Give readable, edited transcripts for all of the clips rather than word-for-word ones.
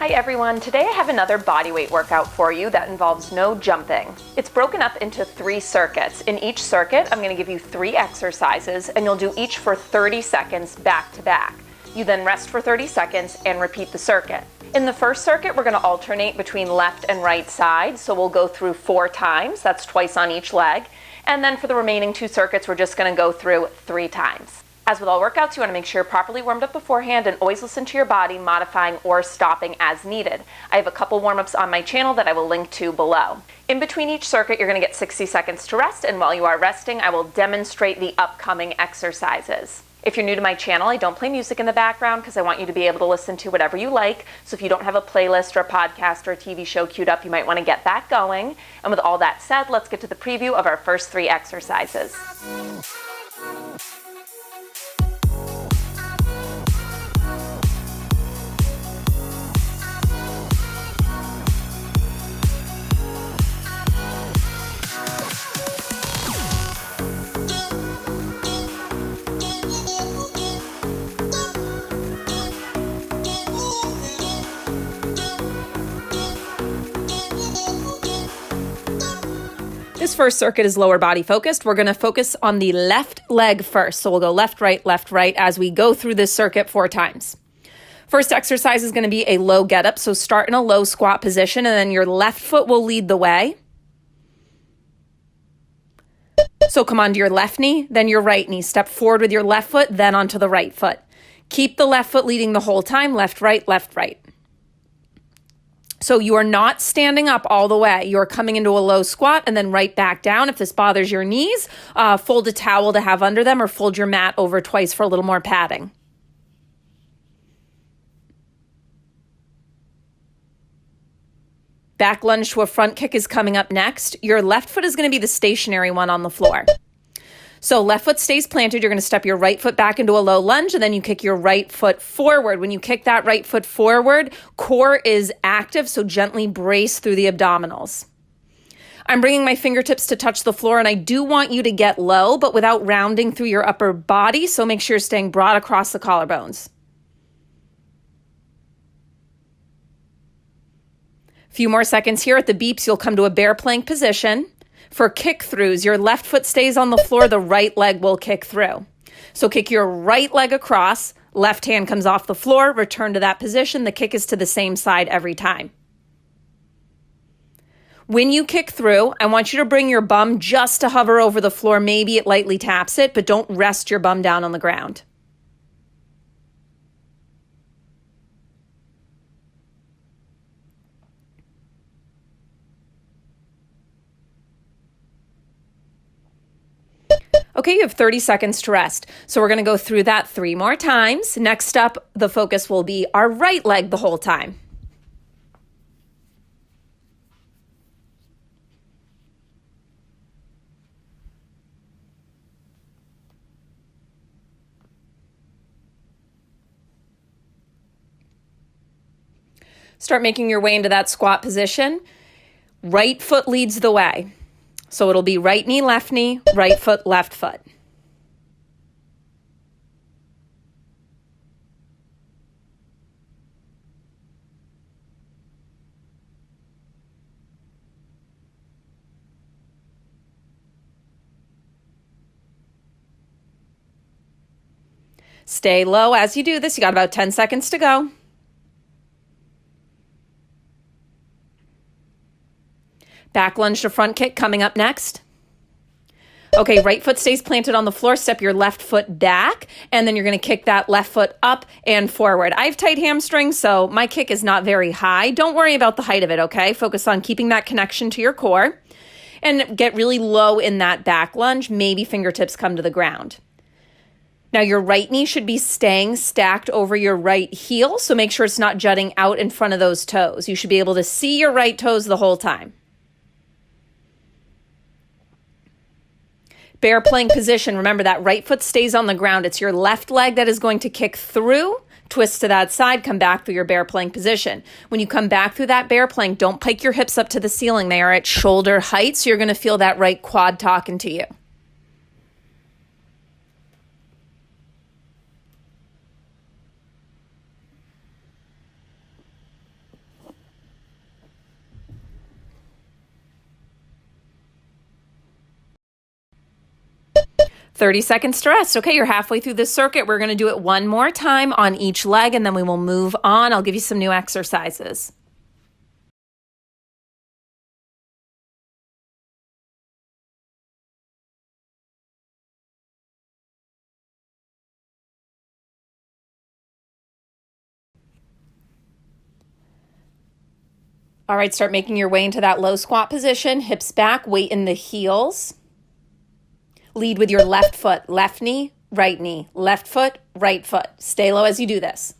Hi everyone, today I have another bodyweight workout for you that involves no jumping. It's broken up into 3 circuits. In each circuit, I'm going to give you 3 exercises and you'll do each for 30 seconds back to back. You then rest for 30 seconds and repeat the circuit. In the first circuit, we're going to alternate between left and right side, so we'll go through 4 times, that's twice on each leg, and then for the remaining 2 circuits, we're just going to go through 3 times. As with all workouts, you want to make sure you're properly warmed up beforehand and always listen to your body, modifying or stopping as needed. I have a couple warm-ups on my channel that I will link to below. In between each circuit, you're going to get 60 seconds to rest, and while you are resting, I will demonstrate the upcoming exercises. If you're new to my channel, I don't play music in the background because I want you to be able to listen to whatever you like. So if you don't have a playlist or a podcast or a TV show queued up, you might want to get that going. And with all that said, let's get to the preview of our first 3 exercises. This first circuit is lower body focused. We're going to focus on the left leg first. So we'll go left, right, as we go through this circuit 4 times. First exercise is going to be a low get up. So start in a low squat position and then your left foot will lead the way. So come onto your left knee, then your right knee. Step forward with your left foot, then onto the right foot. Keep the left foot leading the whole time. Left, right, left, right. So you are not standing up all the way. You're coming into a low squat and then right back down. If this bothers your knees, fold a towel to have under them or fold your mat over twice for a little more padding. Back lunge to a front kick is coming up next. Your left foot is going to be the stationary one on the floor. So left foot stays planted. You're going to step your right foot back into a low lunge and then you kick your right foot forward. When you kick that right foot forward, core is active, so gently brace through the abdominals. I'm bringing my fingertips to touch the floor and I do want you to get low, but without rounding through your upper body, so make sure you're staying broad across the collarbones. A few more seconds here. At the beeps, you'll come to a bear plank position. For kick throughs, your left foot stays on the floor, the right leg will kick through. So kick your right leg across, left hand comes off the floor, return to that position. The kick is to the same side every time. When you kick through, I want you to bring your bum just to hover over the floor. Maybe it lightly taps it, but don't rest your bum down on the ground. Okay, you have 30 seconds to rest. So we're going to go through that 3 more times. Next up, the focus will be our right leg the whole time. Start making your way into that squat position. Right foot leads the way. So it'll be right knee, right foot, left foot. Stay low as you do this. You got about 10 seconds to go. Back lunge to front kick coming up next. Okay, right foot stays planted on the floor. Step your left foot back, and then you're going to kick that left foot up and forward. I have tight hamstrings, so my kick is not very high. Don't worry about the height of it, okay? Focus on keeping that connection to your core and get really low in that back lunge. Maybe fingertips come to the ground. Now, your right knee should be staying stacked over your right heel, so make sure it's not jutting out in front of those toes. You should be able to see your right toes the whole time. Bear plank position. Remember that right foot stays on the ground. It's your left leg that is going to kick through, twist to that side, come back through your bear plank position. When you come back through that bear plank, don't pike your hips up to the ceiling. They are at shoulder height, so you're going to feel that right quad talking to you. 30 seconds to rest. Okay, you're halfway through this circuit. We're going to do it one more time on each leg, and then we will move on. I'll give you some new exercises. All right, start making your way into that low squat position. Hips back, weight in the heels. Lead with your left foot, left knee, left foot, right foot. Stay low as you do this.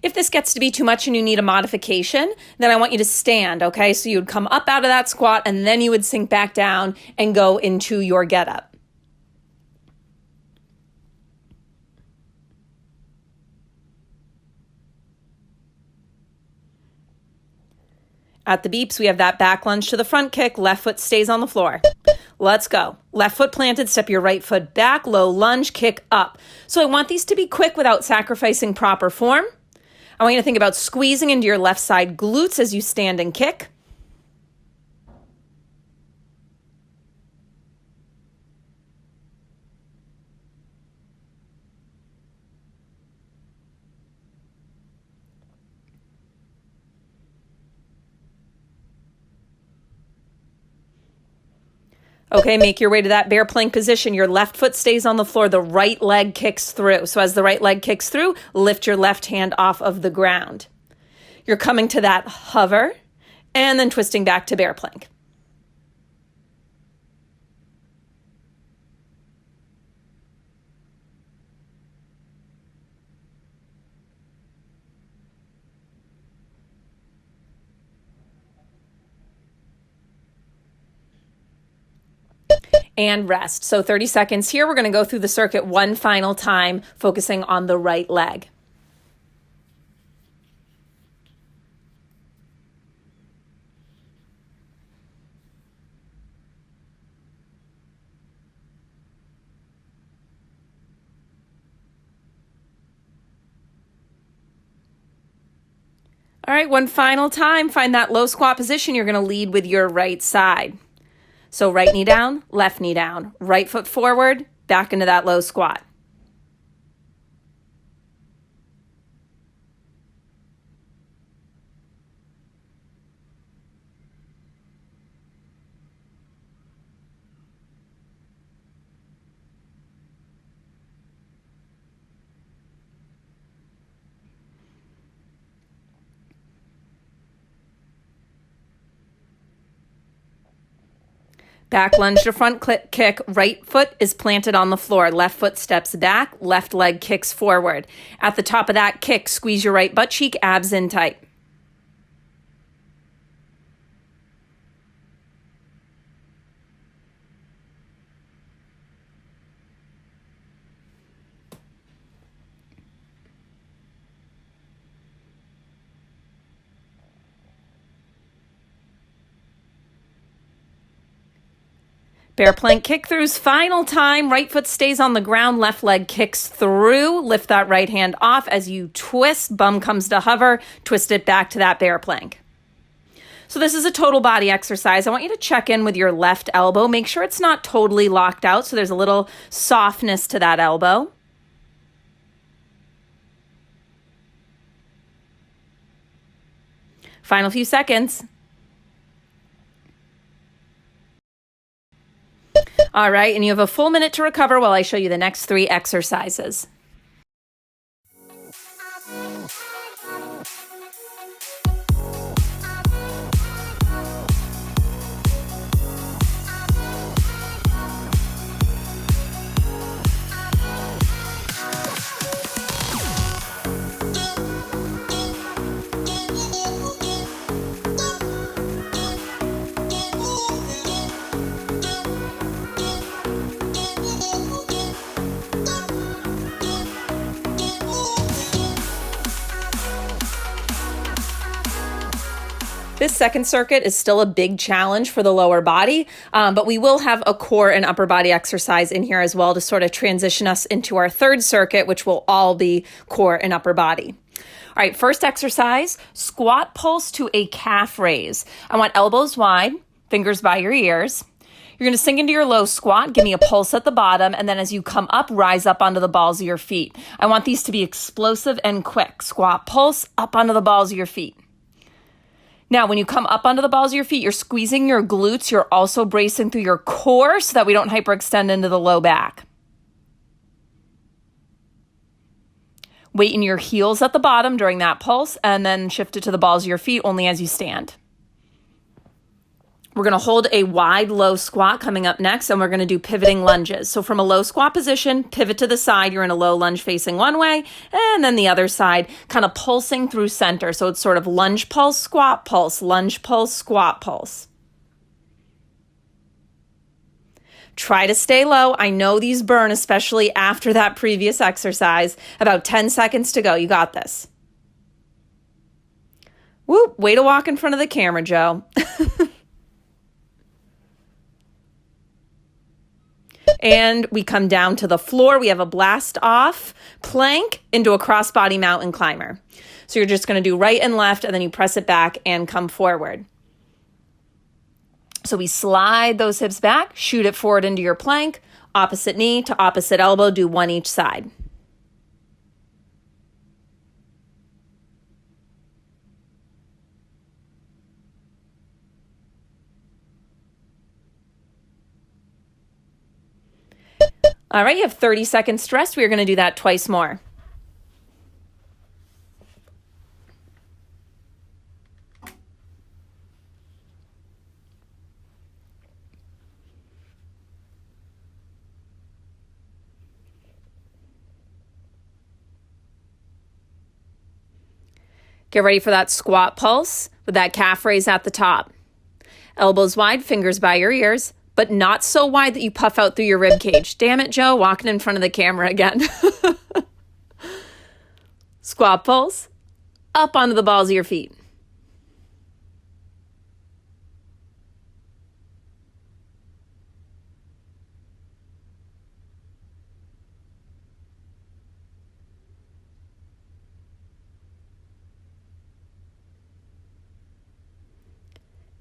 If this gets to be too much and you need a modification, then I want you to stand, okay? So you would come up out of that squat and then you would sink back down and go into your get up. At the beeps, we have that back lunge to the front kick. Left foot stays on the floor. Let's go. Left foot planted, step your right foot back, low lunge, kick up. So I want these to be quick without sacrificing proper form. I want you to think about squeezing into your left side glutes as you stand and kick. Okay, make your way to that bear plank position. Your left foot stays on the floor. The right leg kicks through. So as the right leg kicks through, lift your left hand off of the ground. You're coming to that hover and then twisting back to bear plank. And rest. So 30 seconds here. We're going to go through the circuit one final time, focusing on the right leg. All right, one final time. Find that low squat position. You're going to lead with your right side. So right knee down, right foot forward, back into that low squat. Back lunge to front kick, right foot is planted on the floor, left foot steps back, left leg kicks forward. At the top of that kick, squeeze your right butt cheek, abs in tight. Bear plank kick throughs, final time. Right foot stays on the ground, left leg kicks through. Lift that right hand off as you twist. Bum comes to hover. Twist it back to that bear plank. So this is a total body exercise. I want you to check in with your left elbow. Make sure it's not totally locked out, so there's a little softness to that elbow. Final few seconds. All right, and you have a full minute to recover while I show you the next 3 exercises. This second circuit is still a big challenge for the lower body, but we will have a core and upper body exercise in here as well to sort of transition us into our third circuit, which will all be core and upper body. All right, first exercise, squat pulse to a calf raise. I want elbows wide, fingers by your ears. You're You're going to sink into your low squat, give me a pulse at the bottom, and then as you come up, rise up onto the balls of your feet. I want these to be explosive and quick. Squat, pulse, up onto the balls of your feet. Now, when you come up onto the balls of your feet, you're squeezing your glutes. You're also bracing through your core so that we don't hyperextend into the low back. Weight in your heels at the bottom during that pulse, and then shift it to the balls of your feet only as you stand. We're going to hold a wide low squat coming up next, and we're going to do pivoting lunges. So from a low squat position, pivot to the side. You're in a low lunge facing one way, and then the other side, kind of pulsing through center. So it's sort of lunge pulse, squat pulse, lunge pulse, squat pulse. Try to stay low. I know these burn, especially after that previous exercise. About 10 seconds to go. You got this. Whoop, way to walk in front of the camera, Joe. And we come down to the floor. We have a blast off plank into a crossbody mountain climber. So you're just going to do right and left, and then you press it back and come forward. So we slide those hips back, shoot it forward into your plank, opposite knee to opposite elbow, do one each side. All right, you have 30 seconds to rest. We are going to do that twice more. Get ready for that squat pulse with that calf raise at the top. Elbows wide, fingers by your ears, but not so wide that you puff out through your rib cage. Damn it, Joe, walking in front of the camera again. Squat pulse, up onto the balls of your feet.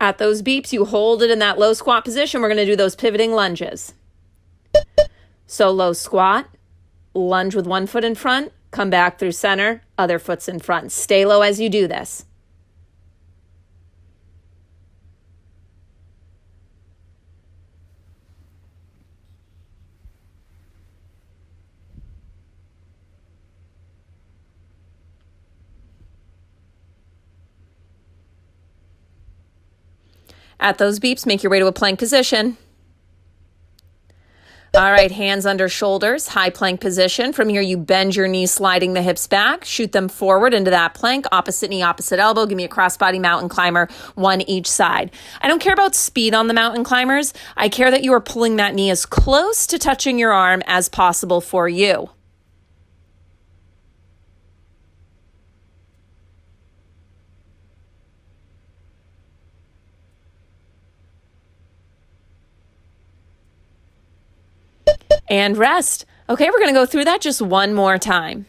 At those beeps, you hold it in that low squat position. We're going to do those pivoting lunges. So low squat, lunge with one foot in front, come back through center, other foot's in front. Stay low as you do this. At those beeps, make your way to a plank position. All right, hands under shoulders, high plank position. From here, you bend your knees, sliding the hips back. Shoot them forward into that plank. Opposite knee, opposite elbow. Give me a crossbody mountain climber, one each side. I don't care about speed on the mountain climbers. I care that you are pulling that knee as close to touching your arm as possible for you. And rest. Okay, we're going to go through that just one more time.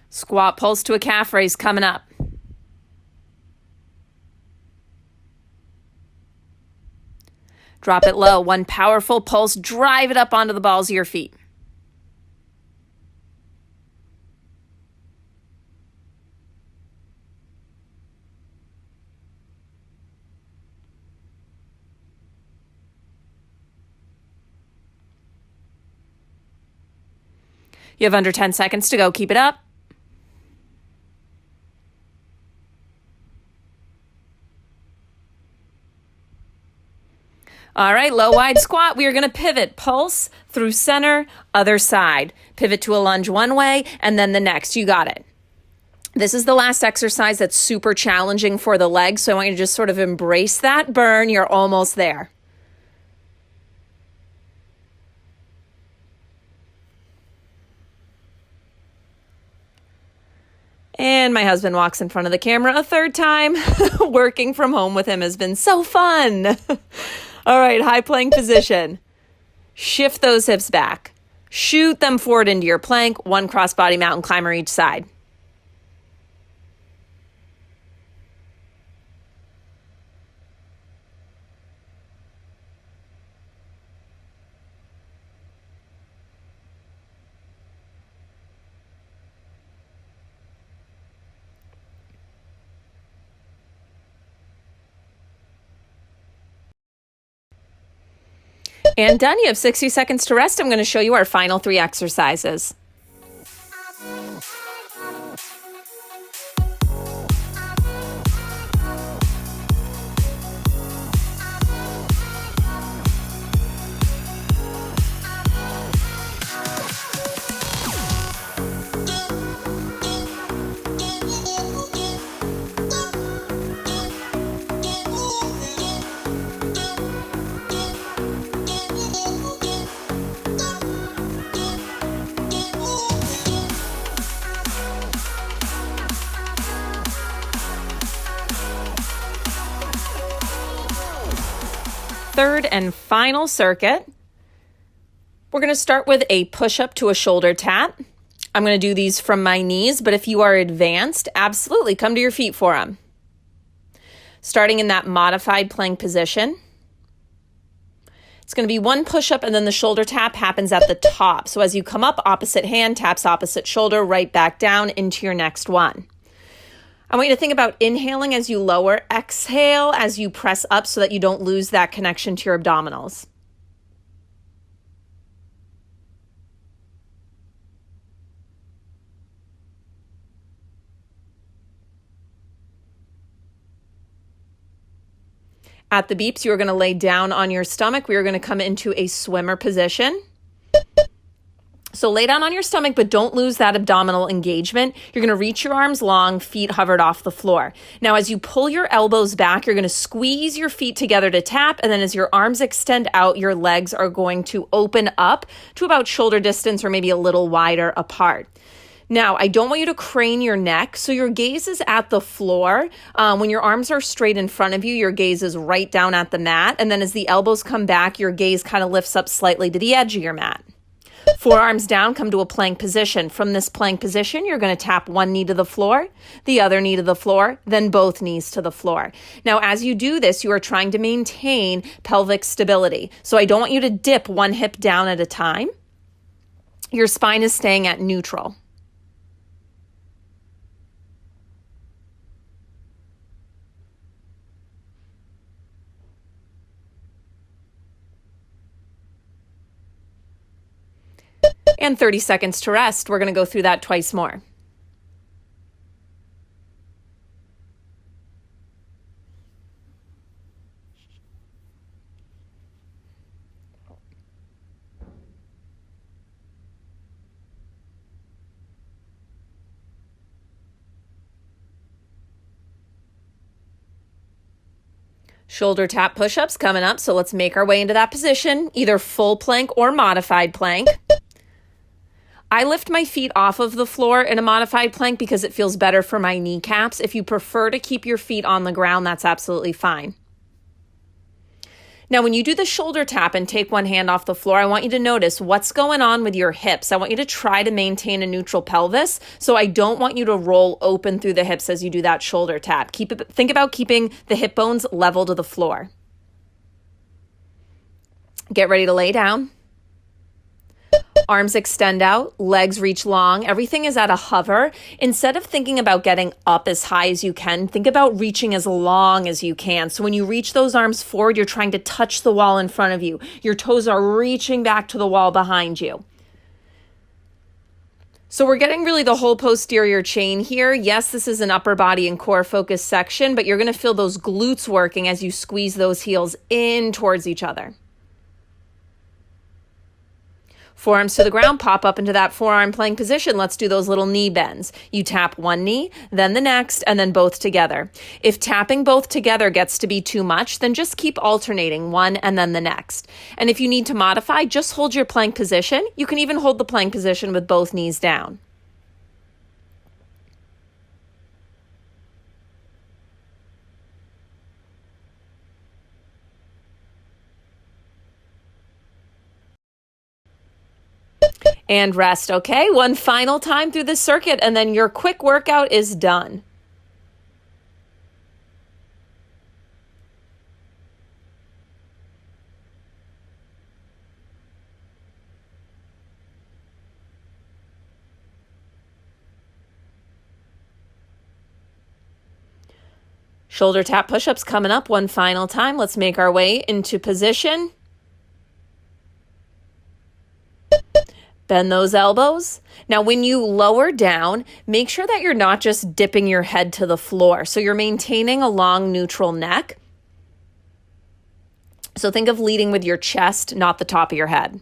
Squat pulse to a calf raise coming up. Drop it low. One powerful pulse. Drive it up onto the balls of your feet. You have under 10 seconds to go. Keep it up. All right, low wide squat. We are going to pivot, pulse through center, other side. Pivot to a lunge one way and then the next. You got it. This is the last exercise that's super challenging for the legs, so I want you to just sort of embrace that burn. You're almost there. And my husband walks in front of the camera a third time. Working from home with him has been so fun. All right, high plank position. Shift those hips back. Shoot them forward into your plank, one crossbody mountain climber each side. And done. You have 60 seconds to rest. I'm going to show you our final 3 exercises. Third and final circuit. We're going to start with a push-up to a shoulder tap. I'm going to do these from my knees, but if you are advanced, absolutely come to your feet for them. Starting in that modified plank position. It's going to be one push-up and then the shoulder tap happens at the top. So as you come up, opposite hand taps opposite shoulder, right back down into your next one. I want you to think about inhaling as you lower, exhale as you press up so that you don't lose that connection to your abdominals. At the beeps, you are going to lay down on your stomach. We are going to come into a swimmer position. So lay down on your stomach, but don't lose that abdominal engagement. You're going to reach your arms long, feet hovered off the floor. Now, as you pull your elbows back, you're going to squeeze your feet together to tap. And then as your arms extend out, your legs are going to open up to about shoulder distance or maybe a little wider apart. Now, I don't want you to crane your neck, so your gaze is at the floor. When your arms are straight in front of you, your gaze is right down at the mat. And then as the elbows come back, your gaze kind of lifts up slightly to the edge of your mat. Forearms down, come to a plank position. From this plank position, you're going to tap one knee to the floor, the other knee to the floor, then both knees to the floor. Now, as you do this, you are trying to maintain pelvic stability. So I don't want you to dip one hip down at a time. Your spine is staying at neutral. And 30 seconds to rest. We're going to go through that twice more. Shoulder tap push-ups coming up. So let's make our way into that position, either full plank or modified plank. I lift my feet off of the floor in a modified plank because it feels better for my kneecaps. If you prefer to keep your feet on the ground, that's absolutely fine. Now, when you do the shoulder tap and take one hand off the floor, I want you to notice what's going on with your hips. I want you to try to maintain a neutral pelvis. So I don't want you to roll open through the hips as you do that shoulder tap. Think about keeping the hip bones level to the floor. Get ready to lay down. Arms extend out, legs reach long. Everything is at a hover. Instead of thinking about getting up as high as you can, think about reaching as long as you can. So when you reach those arms forward, you're trying to touch the wall in front of you. Your toes are reaching back to the wall behind you. So we're getting really the whole posterior chain here. Yes, this is an upper body and core focus section, but you're going to feel those glutes working as you squeeze those heels in towards each other. Forearms to the ground, pop up into that forearm plank position. Let's do those little knee bends. You tap one knee, then the next, and then both together. If tapping both together gets to be too much, then just keep alternating one and then the next. And if you need to modify, just hold your plank position. You can even hold the plank position with both knees down. And rest, okay? One final time through this circuit, and then your quick workout is done. Shoulder tap push-ups coming up one final time. Let's make our way into position. Bend those elbows. Now, when you lower down, make sure that you're not just dipping your head to the floor. So you're maintaining a long neutral neck. So think of leading with your chest, not the top of your head.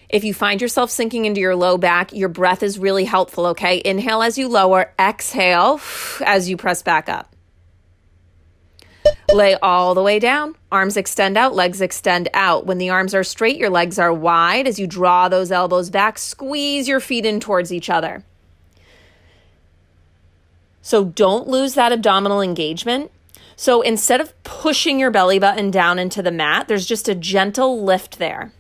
If you find yourself sinking into your low back, your breath is really helpful, okay? Inhale as you lower, exhale as you press back up. Lay all the way down. Arms extend out, legs extend out. When the arms are straight, your legs are wide. As you draw those elbows back, squeeze your feet in towards each other. So don't lose that abdominal engagement. So instead of pushing your belly button down into the mat, there's just a gentle lift there.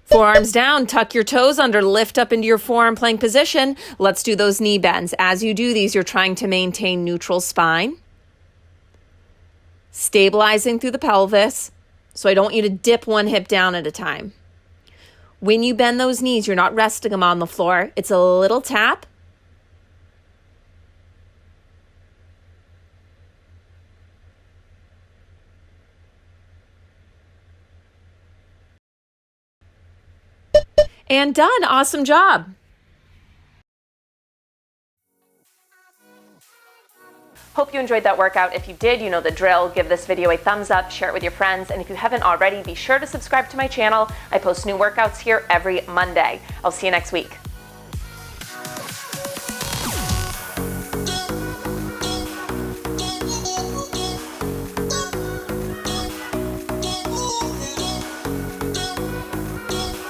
Forearms down, tuck your toes under, lift up into your forearm plank position. Let's do those knee bends. As you do these, you're trying to maintain neutral spine. Stabilizing through the pelvis. So I don't want you to dip one hip down at a time. When you bend those knees, you're not resting them on the floor. It's a little tap. And done. Awesome job. Hope you enjoyed that workout. If you did, you know the drill. Give this video a thumbs up, share it with your friends, and if you haven't already, be sure to subscribe to my channel. I post new workouts here every Monday. I'll see you next week.